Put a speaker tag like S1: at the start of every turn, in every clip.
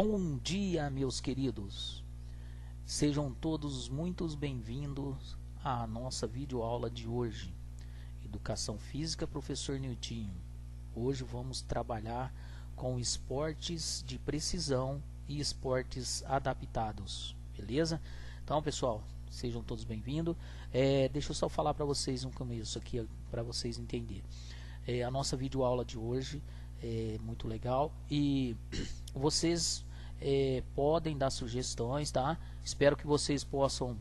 S1: Bom dia, meus queridos. Sejam todos muito bem-vindos à nossa videoaula de hoje. Educação Física, professor Niltinho. Hoje vamos trabalhar com esportes de precisão e esportes adaptados, beleza? Então, pessoal, sejam todos bem-vindos. Deixa eu só falar para vocês no começo aqui, para vocês entenderem. A nossa videoaula de hoje é muito legal e vocês podem dar sugestões, tá? Espero que vocês possam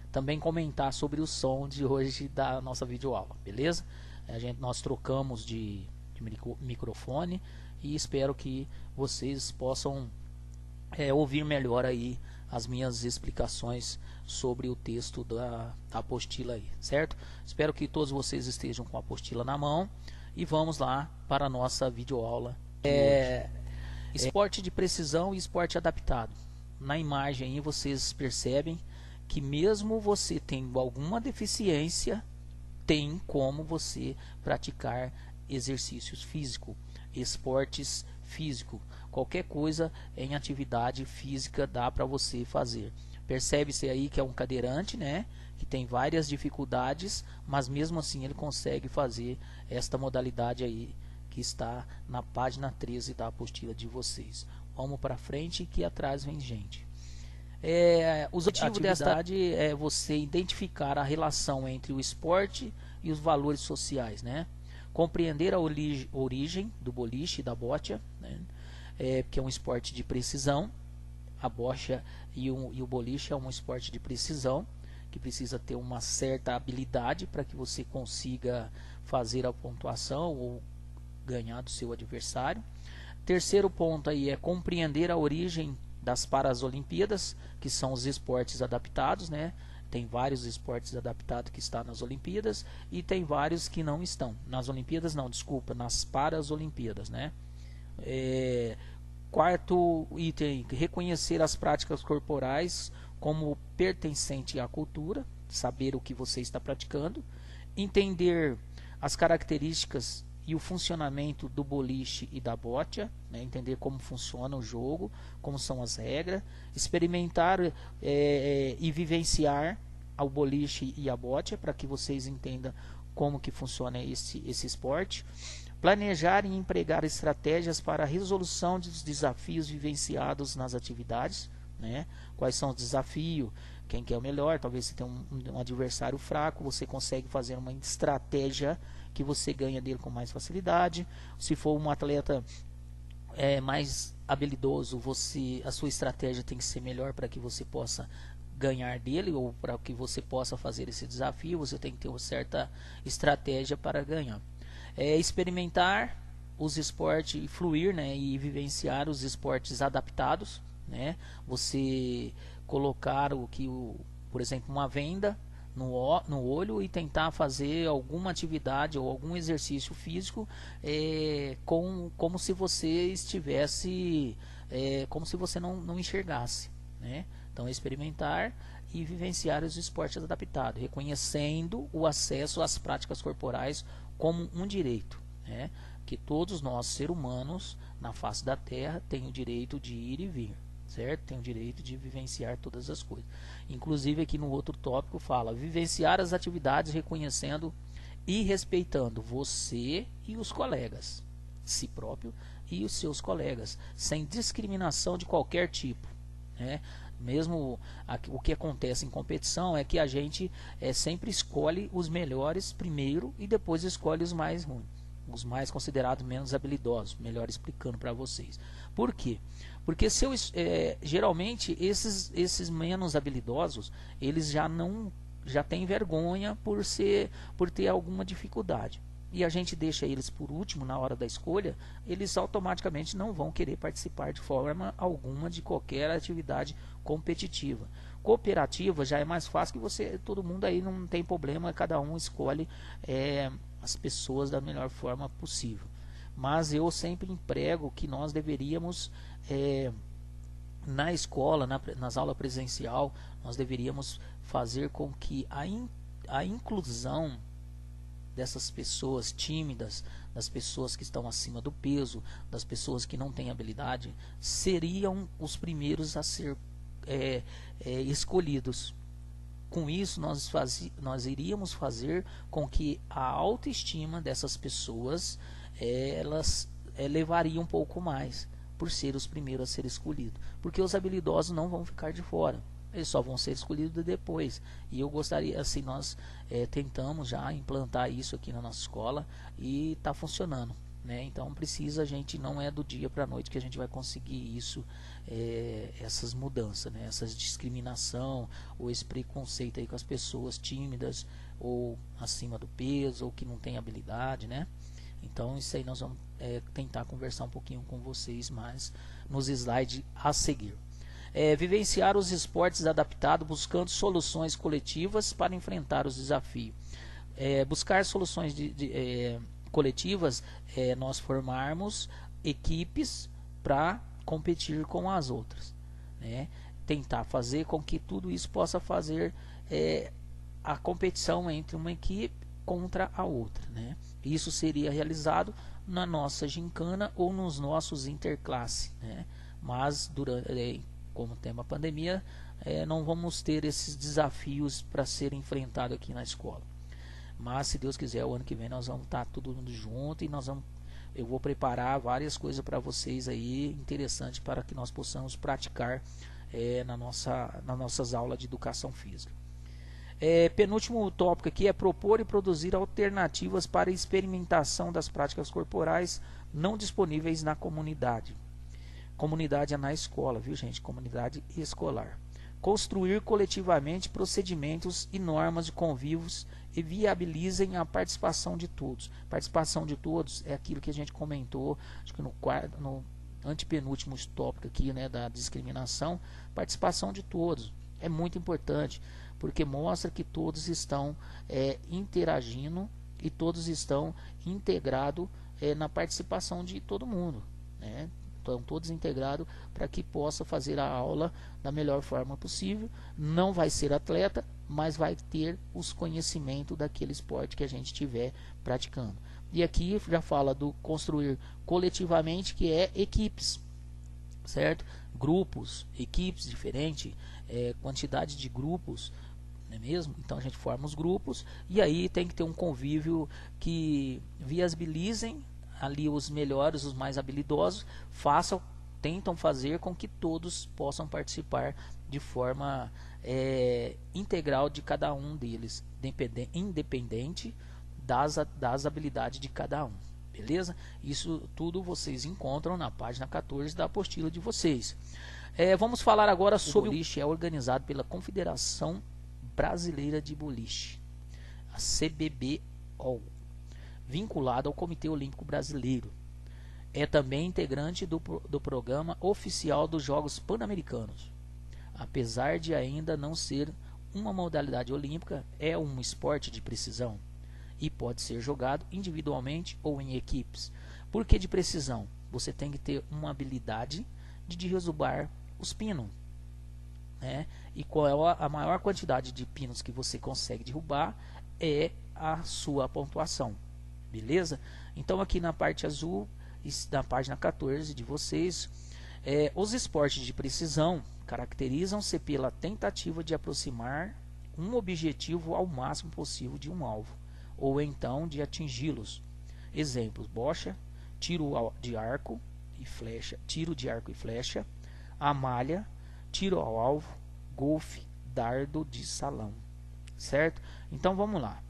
S1: também comentar sobre o som de hoje da nossa videoaula, beleza? Nós trocamos de microfone e espero que vocês possam ouvir melhor aí as minhas explicações sobre o texto da apostila aí, certo? Espero que todos vocês estejam com a apostila na mão e vamos lá para a nossa videoaula. Esporte de precisão e esporte adaptado. Na imagem aí vocês percebem que mesmo você tendo alguma deficiência, tem como você praticar exercícios físicos, esportes físicos, qualquer coisa em atividade física dá para você fazer. Percebe-se aí que é um cadeirante, né, que tem várias dificuldades, mas mesmo assim ele consegue fazer esta modalidade aí que está na página 13 da apostila de vocês. Vamos para frente que atrás vem gente. O objetivo desta atividade é você identificar a relação entre o esporte e os valores sociais, né? Compreender a origem do boliche e da bocha, né? Que é um esporte de precisão. A bocha e o boliche é um esporte de precisão, que precisa ter uma certa habilidade para que você consiga fazer a pontuação ou ganhar do seu adversário. Terceiro ponto aí é compreender a origem das Paralimpíadas, que são os esportes adaptados, né? Tem vários esportes adaptados que estão nas Olimpíadas e tem vários que não estão. Nas Olimpíadas não, desculpa, nas Paralimpíadas, né? Quarto item, reconhecer as práticas corporais como pertencente à cultura, saber o que você está praticando, entender as características e o funcionamento do boliche e da bocha, né? Entender como funciona o jogo, como são as regras, experimentar e vivenciar o boliche e a bocha para que vocês entendam como que funciona esse esporte, planejar e empregar estratégias para a resolução dos desafios vivenciados nas atividades, né? Quais são os desafios, quem quer o melhor, talvez você tenha um adversário fraco, você consegue fazer uma estratégia que você ganha dele com mais facilidade. Se for um atleta mais habilidoso, a sua estratégia tem que ser melhor para que você possa ganhar dele ou para que você possa fazer esse desafio, você tem que ter uma certa estratégia para ganhar. Experimentar os esportes e fluir, né, e vivenciar os esportes adaptados, né? Você colocar por exemplo, uma venda no olho e tentar fazer alguma atividade ou algum exercício físico como se você estivesse como se você não enxergasse, né? Então, experimentar e vivenciar os esportes adaptados, reconhecendo o acesso às práticas corporais como um direito, né? Que todos nós, seres humanos, na face da Terra, têm o direito de ir e vir, certo? Tem o direito de vivenciar todas as coisas. Inclusive aqui no outro tópico fala vivenciar as atividades reconhecendo e respeitando você e os colegas, si próprio e os seus colegas, sem discriminação de qualquer tipo, né? Mesmo o que acontece em competição é que a gente sempre escolhe os melhores primeiro e depois escolhe os mais ruins, os mais considerados menos habilidosos, melhor explicando para vocês. Por quê? Porque geralmente esses menos habilidosos, eles já têm vergonha por ter alguma dificuldade. E a gente deixa eles por último na hora da escolha, eles automaticamente não vão querer participar de forma alguma de qualquer atividade competitiva. Cooperativa já é mais fácil que todo mundo aí não tem problema, cada um escolhe as pessoas da melhor forma possível. Mas eu sempre emprego que nós deveríamos na escola, nas aulas presencial, nós deveríamos fazer com que a inclusão dessas pessoas tímidas, das pessoas que estão acima do peso, das pessoas que não têm habilidade, seriam os primeiros a ser escolhidos. Com isso, nós iríamos fazer com que a autoestima dessas pessoas elas levariam um pouco mais, por ser os primeiros a ser escolhidos. Porque os habilidosos não vão ficar de fora, eles só vão ser escolhidos depois. E eu gostaria, assim, nós tentamos já implantar isso aqui na nossa escola e está funcionando, né? Então precisa, a gente não é do dia para a noite que a gente vai conseguir isso, essas mudanças, né? Essa discriminação ou esse preconceito aí com as pessoas tímidas ou acima do peso ou que não tem habilidade, né? Então isso aí nós vamos tentar conversar um pouquinho com vocês mais nos slides a seguir. Vivenciar os esportes adaptados, buscando soluções coletivas para enfrentar os desafios. Buscar soluções coletivas, nós formarmos equipes para competir com as outras, né? Tentar fazer com que tudo isso possa fazer a competição entre uma equipe contra a outra, né? Isso seria realizado na nossa gincana ou nos nossos interclasse, né? Mas como tem a pandemia, não vamos ter esses desafios para serem enfrentados aqui na escola. Mas se Deus quiser, o ano que vem nós vamos estar todo mundo junto e eu vou preparar várias coisas para vocês aí interessantes para que nós possamos praticar nas nossas aulas de educação física. Penúltimo tópico aqui é propor e produzir alternativas para experimentação das práticas corporais não disponíveis na comunidade. Comunidade é na escola, viu gente? Comunidade escolar. Construir coletivamente procedimentos e normas de convívios e viabilizem a participação de todos. Participação de todos é aquilo que a gente comentou, acho que no antepenúltimo tópico aqui, né, da discriminação. Participação de todos é muito importante, porque mostra que todos estão interagindo e todos estão integrados na participação de todo mundo, né? Estão todos integrados para que possa fazer a aula da melhor forma possível. Não vai ser atleta, mas vai ter os conhecimentos daquele esporte que a gente estiver praticando. E aqui já fala do construir coletivamente, que é equipes, certo? Grupos, equipes diferentes, quantidade de grupos, não é mesmo? Então a gente forma os grupos e aí tem que ter um convívio que viabilizem ali os melhores, os mais habilidosos, tentam fazer com que todos possam participar de forma integral de cada um deles, independente das habilidades de cada um. Beleza? Isso tudo vocês encontram na página 14 da apostila de vocês. Vamos falar agora sobre o boliche. É organizado pela Confederação Brasileira de Boliche, a CBBOL, vinculado ao Comitê Olímpico Brasileiro. É também integrante do programa oficial dos Jogos Pan-Americanos. Apesar de ainda não ser uma modalidade olímpica, é um esporte de precisão e pode ser jogado individualmente ou em equipes. Por que de precisão? Você tem que ter uma habilidade de derrubar os pinos, né? E qual é a maior quantidade de pinos que você consegue derrubar é a sua pontuação. Beleza? Então aqui na parte azul, na página 14 de vocês, os esportes de precisão caracterizam-se pela tentativa de aproximar um objetivo ao máximo possível de um alvo, ou então de atingi-los. Exemplos: bocha, tiro de arco e flecha, a malha, tiro ao alvo, golfe, dardo de salão. Certo? Então vamos lá.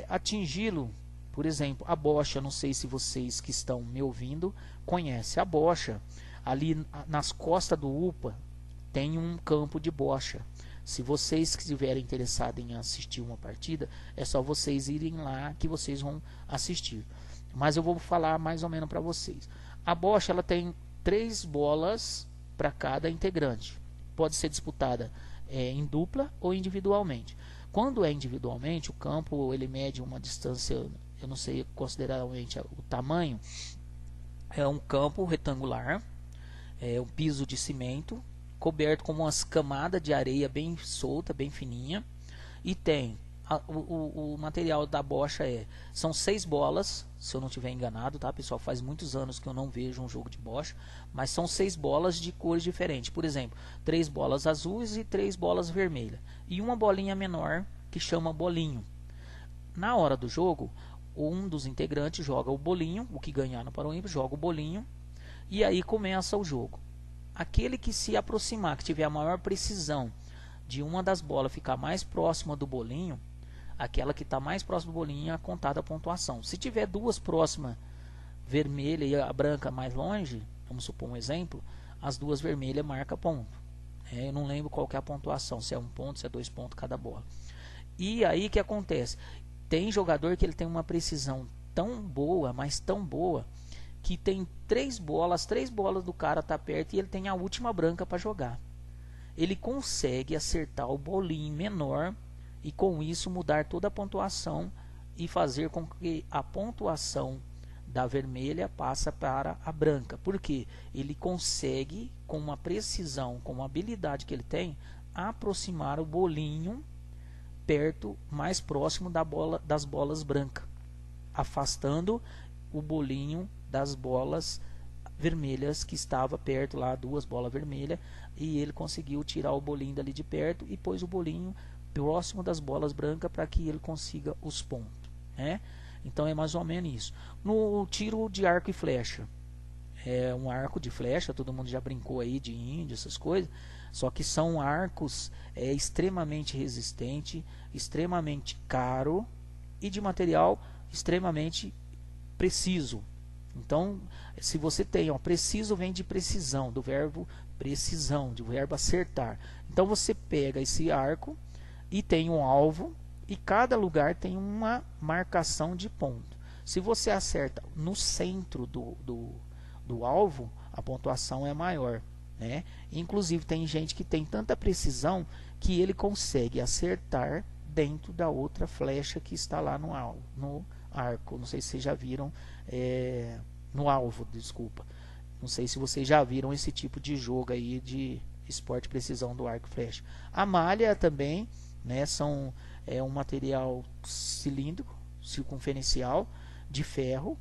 S1: Atingi-lo. Por exemplo, a bocha, não sei se vocês que estão me ouvindo conhecem a bocha. Ali nas costas do UPA tem um campo de bocha. Se vocês estiverem interessados em assistir uma partida, é só vocês irem lá que vocês vão assistir. Mas eu vou falar mais ou menos para vocês. A bocha ela tem 3 bolas para cada integrante. Pode ser disputada em dupla ou individualmente. Quando é individualmente, o campo ele mede uma distância, eu não sei consideravelmente o tamanho, é um campo retangular, um piso de cimento, coberto com umas camadas de areia bem solta, bem fininha, e tem o material da bocha são 6 bolas, se eu não estiver enganado, tá, pessoal? Faz muitos anos que eu não vejo um jogo de bocha, mas são 6 bolas de cores diferentes. Por exemplo, 3 bolas azuis e 3 bolas vermelhas. E uma bolinha menor que chama bolinho. Na hora do jogo, um dos integrantes joga o bolinho, o que ganhar no Parou Ímpar joga o bolinho, e aí começa o jogo. Aquele que se aproximar, que tiver a maior precisão de uma das bolas ficar mais próxima do bolinho, aquela que está mais próxima do bolinho é contada a pontuação. Se tiver duas próximas, vermelha e a branca mais longe, vamos supor um exemplo, as duas vermelhas marca ponto. Eu não lembro qual que é a pontuação, se é 1 ponto, se é 2 pontos cada bola. E aí que acontece? Tem jogador que ele tem uma precisão tão boa, mas tão boa, que tem 3 bolas, 3 bolas do cara tá perto e ele tem a última branca para jogar. Ele consegue acertar o bolinho menor e com isso mudar toda a pontuação e fazer com que a pontuação da vermelha passe para a branca. Porque ele consegue, com uma precisão, com uma habilidade que ele tem, aproximar o bolinho perto, mais próximo das bolas brancas, afastando o bolinho das bolas vermelhas que estava perto lá, 2 bolas vermelhas, e ele conseguiu tirar o bolinho dali de perto e pôs o bolinho próximo das bolas brancas para que ele consiga os pontos, né? Então é mais ou menos isso. No tiro de arco e flecha, é um arco de flecha, todo mundo já brincou aí de índio, essas coisas, só que são arcos extremamente resistente, extremamente caro e de material extremamente preciso. Então, se você tem, preciso vem de precisão, do verbo precisão, do verbo acertar. Então você pega esse arco e tem um alvo, e cada lugar tem uma marcação de ponto. Se você acerta no centro do alvo, a pontuação é maior, né? Inclusive tem gente que tem tanta precisão que ele consegue acertar dentro da outra flecha que está lá no arco. Não sei se vocês já viram, no alvo, desculpa. Não sei se vocês já viram esse tipo de jogo aí de esporte precisão do arco e flecha. A malha também, né, é um material cilíndrico, circunferencial, de ferro,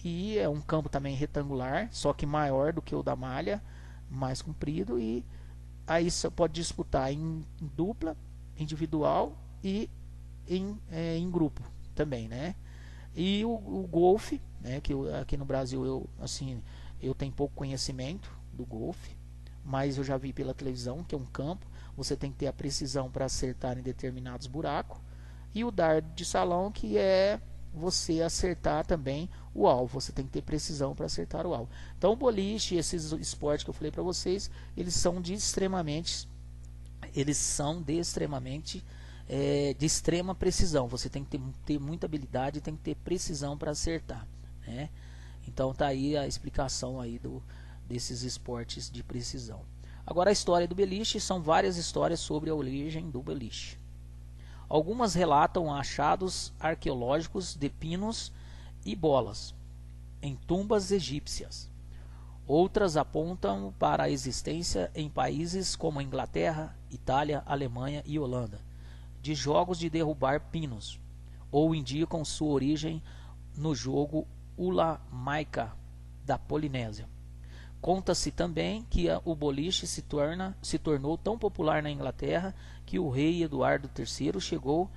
S1: e é um campo também retangular, só que maior do que o da malha, mais comprido, e aí você pode disputar em dupla, individual e em grupo também, né? E o golfe, né, que aqui no Brasil eu tenho pouco conhecimento do golfe, mas eu já vi pela televisão que é um campo, você tem que ter a precisão para acertar em determinados buracos, e o dardo de salão, que é você acertar também o alvo, você tem que ter precisão para acertar o alvo. Então o boliche, esses esportes que eu falei para vocês, eles são de extrema precisão. Você tem que ter muita habilidade, tem que ter precisão para acertar, né? Então tá aí a explicação aí desses esportes de precisão. Agora a história do beliche, são várias histórias sobre a origem do beliche. Algumas relatam achados arqueológicos de pinos e bolas em tumbas egípcias. Outras apontam para a existência em países como Inglaterra, Itália, Alemanha e Holanda de jogos de derrubar pinos, ou indicam sua origem no jogo Ula Maika da Polinésia. Conta-se também que o boliche se tornou tão popular na Inglaterra que o rei Eduardo III chegou a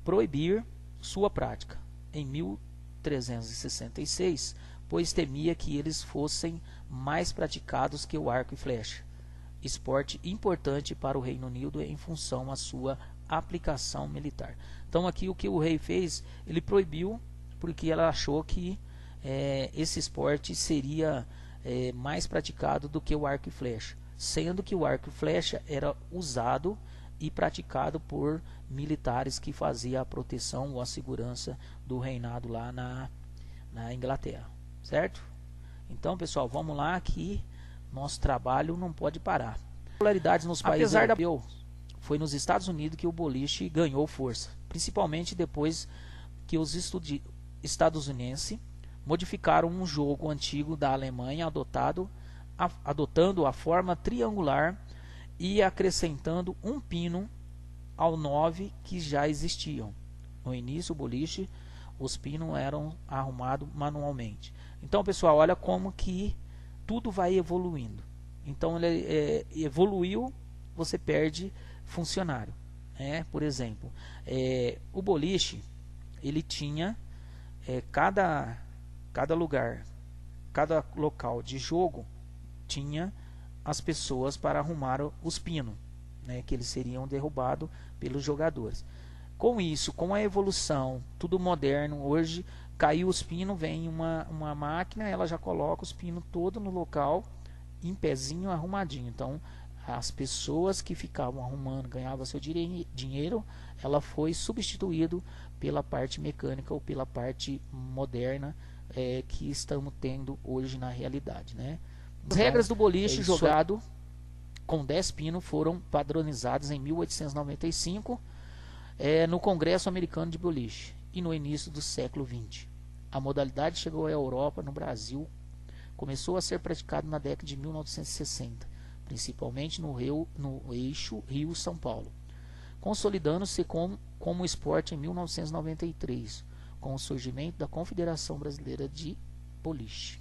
S1: proibir sua prática em 1366, pois temia que eles fossem mais praticados que o arco e flecha, esporte importante para o Reino Unido em função à sua aplicação militar. Então aqui o que o rei fez, ele proibiu porque ela achou que esse esporte seria mais praticado do que o arco e flecha, sendo que o arco e flecha era usado e praticado por militares que faziam a proteção ou a segurança do reinado lá na Inglaterra, certo? Então pessoal, vamos lá que nosso trabalho não pode parar. Popularidade nos países europeus, foi nos Estados Unidos que o boliche ganhou força, principalmente depois que os estadunidenses modificaram um jogo antigo da Alemanha adotando a forma triangular e acrescentando um pino ao 9 que já existiam. No início, o boliche, os pinos eram arrumados manualmente. Então, pessoal, olha como que tudo vai evoluindo. Então, ele evoluiu, você perde funcionário. Por exemplo, o boliche, ele tinha cada lugar, cada local de jogo tinha as pessoas para arrumar os pinos, que eles seriam derrubados pelos jogadores. Com isso, com a evolução, tudo moderno, hoje caiu os pinos, vem uma máquina, ela já coloca os pinos todo no local, em pezinho, arrumadinho. Então, as pessoas que ficavam arrumando, ganhavam seu dinheiro, ela foi substituído pela parte mecânica ou pela parte moderna que estamos tendo hoje na realidade, As regras do boliche jogado com 10 pinos foram padronizadas em 1895 no Congresso Americano de Boliche e no início do século XX. A modalidade chegou à Europa, no Brasil, começou a ser praticado na década de 1960, principalmente no eixo Rio-São Paulo, consolidando-se como esporte em 1993, com o surgimento da Confederação Brasileira de Boliche.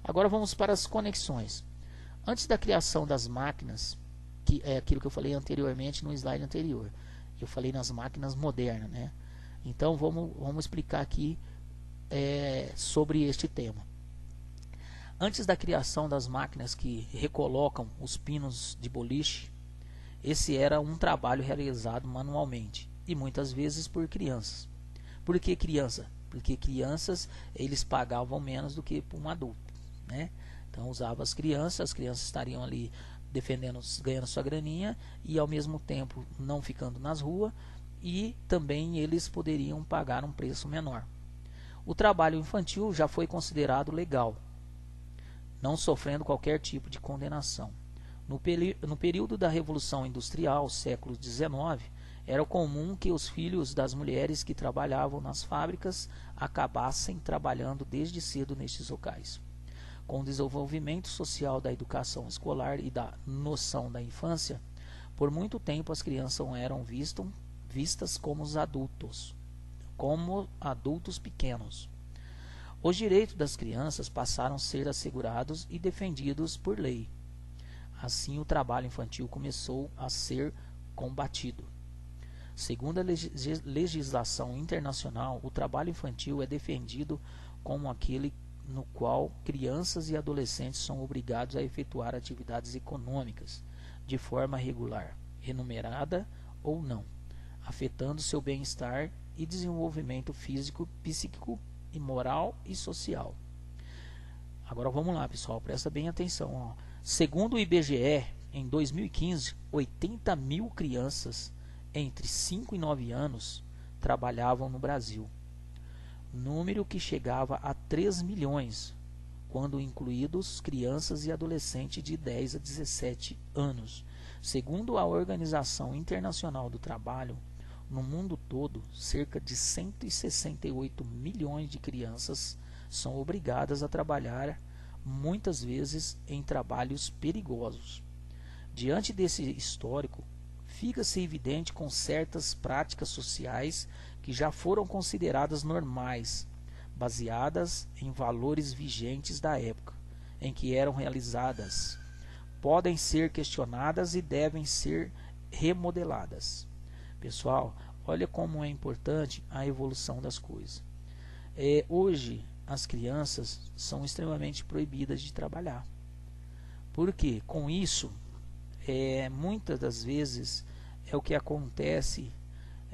S1: Agora vamos para as conexões. Antes da criação das máquinas, que é aquilo que eu falei anteriormente no slide anterior, eu falei nas máquinas modernas, Então vamos explicar aqui sobre este tema. Antes da criação das máquinas que recolocam os pinos de boliche, esse era um trabalho realizado manualmente e muitas vezes por crianças. Por que criança? Porque crianças eles pagavam menos do que um adulto, Então usava as crianças estariam ali defendendo, ganhando sua graninha e ao mesmo tempo não ficando nas ruas, e também eles poderiam pagar um preço menor. O trabalho infantil já foi considerado legal, não sofrendo qualquer tipo de condenação. No período da Revolução Industrial, século XIX, era comum que os filhos das mulheres que trabalhavam nas fábricas acabassem trabalhando desde cedo nestes locais. Com o desenvolvimento social da educação escolar e da noção da infância, por muito tempo as crianças eram vistas como adultos pequenos. Os direitos das crianças passaram a ser assegurados e defendidos por lei. Assim, o trabalho infantil começou a ser combatido. Segundo a legislação internacional, o trabalho infantil é defendido como aquele no qual crianças e adolescentes são obrigados a efetuar atividades econômicas de forma regular, remunerada ou não, afetando seu bem-estar e desenvolvimento físico, psíquico, e moral e social. Agora vamos lá, pessoal, presta bem atenção. Segundo o IBGE, em 2015, 80 mil crianças entre 5 e 9 anos trabalhavam no Brasil, número que chegava a 3 milhões, quando incluídos crianças e adolescentes de 10 a 17 anos. Segundo a Organização Internacional do Trabalho, no mundo todo, cerca de 168 milhões de crianças são obrigadas a trabalhar, muitas vezes em trabalhos perigosos. Diante desse histórico, fica-se evidente com certas práticas sociais que já foram consideradas normais, baseadas em valores vigentes da época em que eram realizadas, podem ser questionadas e devem ser remodeladas. Pessoal, olha como é importante a evolução das coisas. Hoje, as crianças são extremamente proibidas de trabalhar. Porque, com isso, muitas das vezes, o que acontece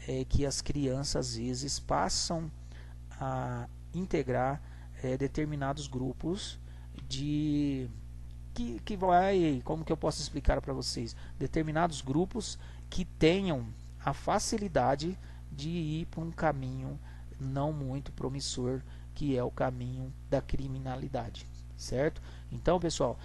S1: é que as crianças, às vezes, passam a integrar determinados grupos que vai, como que eu posso explicar para vocês? Determinados grupos que tenham a facilidade de ir por um caminho não muito promissor, que é o caminho da criminalidade, certo? Então, pessoal,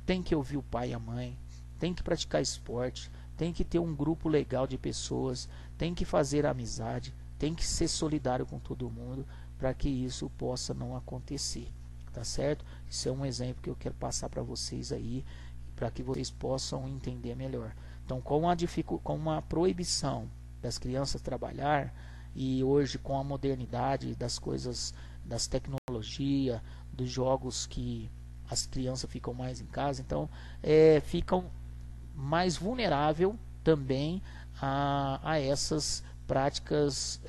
S1: tem que ouvir o pai e a mãe, tem que praticar esporte, tem que ter um grupo legal de pessoas, tem que fazer amizade, tem que ser solidário com todo mundo para que isso possa não acontecer, tá certo? Isso é um exemplo que eu quero passar para vocês aí, para que vocês possam entender melhor. Então, com uma proibição das crianças trabalhar, e hoje com a modernidade das coisas, das tecnologias, dos jogos que as crianças ficam mais em casa, então ficam mais vulnerável também a essas práticas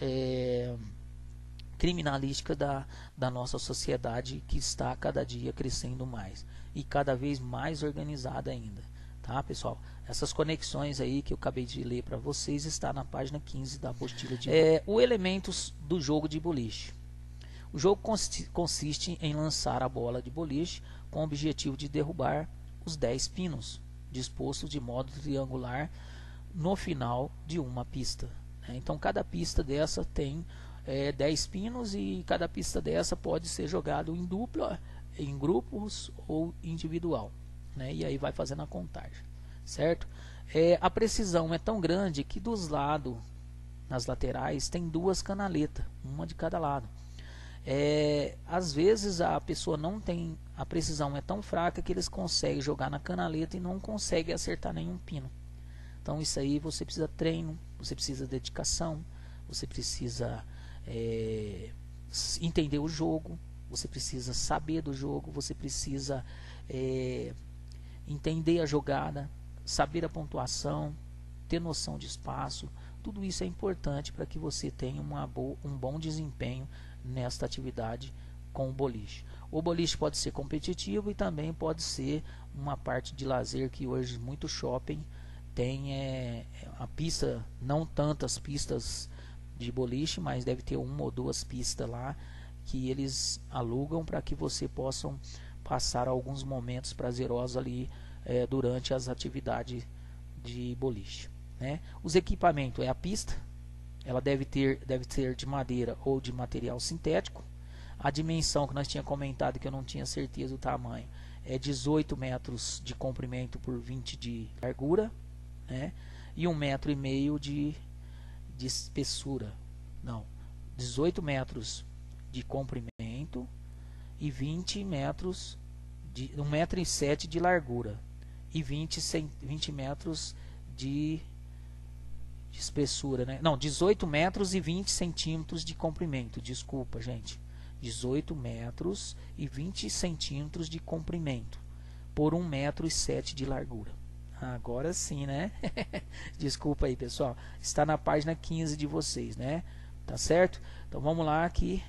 S1: criminalísticas da nossa sociedade, que está cada dia crescendo mais e cada vez mais organizada ainda, tá, pessoal? Essas conexões aí que eu acabei de ler para vocês está na página 15 da apostila de o elementos do jogo de boliche. O jogo consiste em lançar a bola de boliche com o objetivo de derrubar os 10 pinos dispostos de modo triangular no final de uma pista. Então cada pista dessa tem 10 pinos, e cada pista dessa pode ser jogado em dupla, em grupos ou individual, né? E aí vai fazendo a contagem, certo? A precisão é tão grande que dos lados, nas laterais, tem 2 canaletas, uma de cada lado. Às vezes a pessoa não tem, a precisão é tão fraca que eles conseguem jogar na canaleta e não conseguem acertar nenhum pino. Então isso aí você precisa treino, você precisa dedicação, você precisa entender o jogo, você precisa saber do jogo, você precisa entender a jogada, saber a pontuação, ter noção de espaço. Tudo isso é importante para que você tenha um bom desempenho nesta atividade com o boliche. O boliche pode ser competitivo e também pode ser uma parte de lazer, que hoje muito shopping tem a pista, não tantas pistas de boliche, mas deve ter 1 ou 2 pistas lá que eles alugam para que você possam passar alguns momentos prazerosos ali durante as atividades de boliche, né? Os equipamentos a pista, ela deve ser de madeira ou de material sintético. A dimensão que nós tínhamos comentado, que eu não tinha certeza do tamanho, é 18 metros de comprimento por 20 de largura, né? E 1,5 metro de espessura. Não, 18 metros de comprimento e 20 metros de 1,7 metro de largura e 20 metros de espessura, né? Não, 18 metros e 20 centímetros de comprimento. Desculpa, gente. 18 metros e 20 centímetros de comprimento por 1,7 metro de largura. Agora sim, né? Desculpa aí, pessoal. Está na página 15 de vocês, né? Tá certo? Então vamos lá, que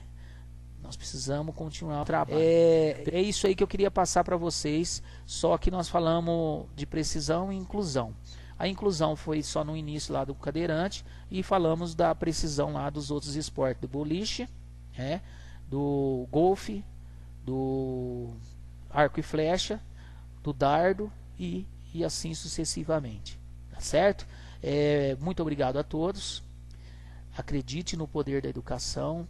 S1: nós precisamos continuar o trabalho. É isso aí que eu queria passar para vocês. Só que nós falamos de precisão e inclusão. A inclusão foi só no início lá do cadeirante, e falamos da precisão lá dos outros esportes, do boliche, do golfe, do arco e flecha, do dardo e assim sucessivamente, tá certo? Muito obrigado a todos. Acredite no poder da educação,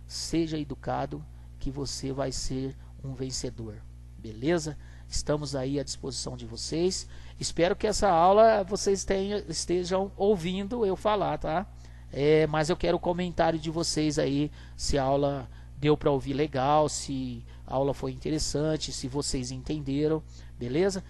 S1: seja educado, que você vai ser um vencedor, beleza? Estamos aí à disposição de vocês. Espero que essa aula vocês estejam ouvindo eu falar, tá? Mas eu quero o comentário de vocês aí, se a aula deu para ouvir legal, se a aula foi interessante, se vocês entenderam, beleza?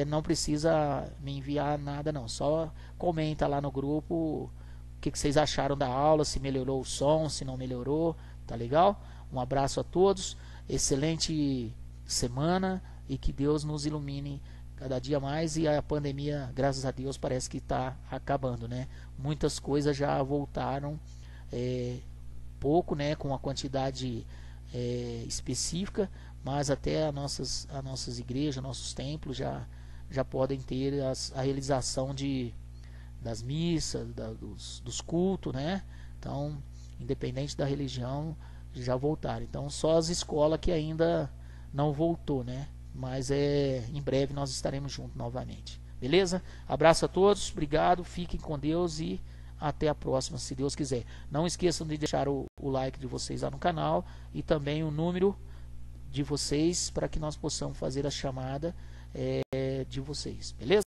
S1: Não precisa me enviar nada não, só comenta lá no grupo o que vocês acharam da aula, se melhorou o som, se não melhorou, tá legal? Um abraço a todos, excelente semana, e que Deus nos ilumine cada dia mais. E a pandemia, graças a Deus, parece que está acabando, né? Muitas coisas já voltaram, pouco, né, com a quantidade específica, mas até as nossas igrejas, nossos templos já podem ter a realização das missas, dos cultos, né? Então, independente da religião, já voltaram. Então, só as escolas que ainda não voltou, né? Mas em breve nós estaremos juntos novamente. Beleza? Abraço a todos, obrigado, fiquem com Deus e até a próxima, se Deus quiser. Não esqueçam de deixar o like de vocês lá no canal e também o número de vocês, para que nós possamos fazer a chamada de vocês. Beleza?